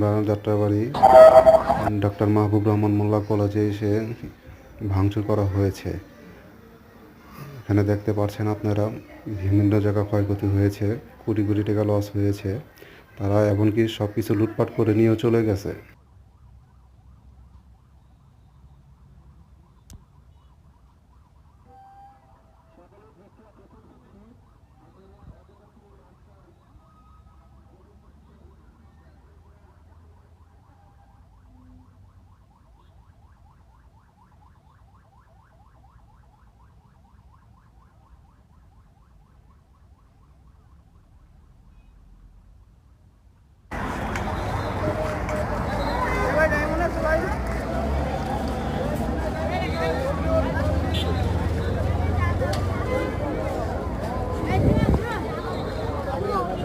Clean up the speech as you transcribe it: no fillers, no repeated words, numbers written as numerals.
Comilla Jatrabari doctor মাহবুব রহমান মোল্লা কলেজে এসে ভাঙচুর করা হয়েছে। এখানে দেখতে পাচ্ছেন আপনারা বিভিন্ন জায়গা ক্ষয়ক্ষতি হয়েছে, কোটি কোটি টাকা লস হয়েছে। তারা এমনকি সব কিছু লুটপাট করে নিয়েও চলে গেছে।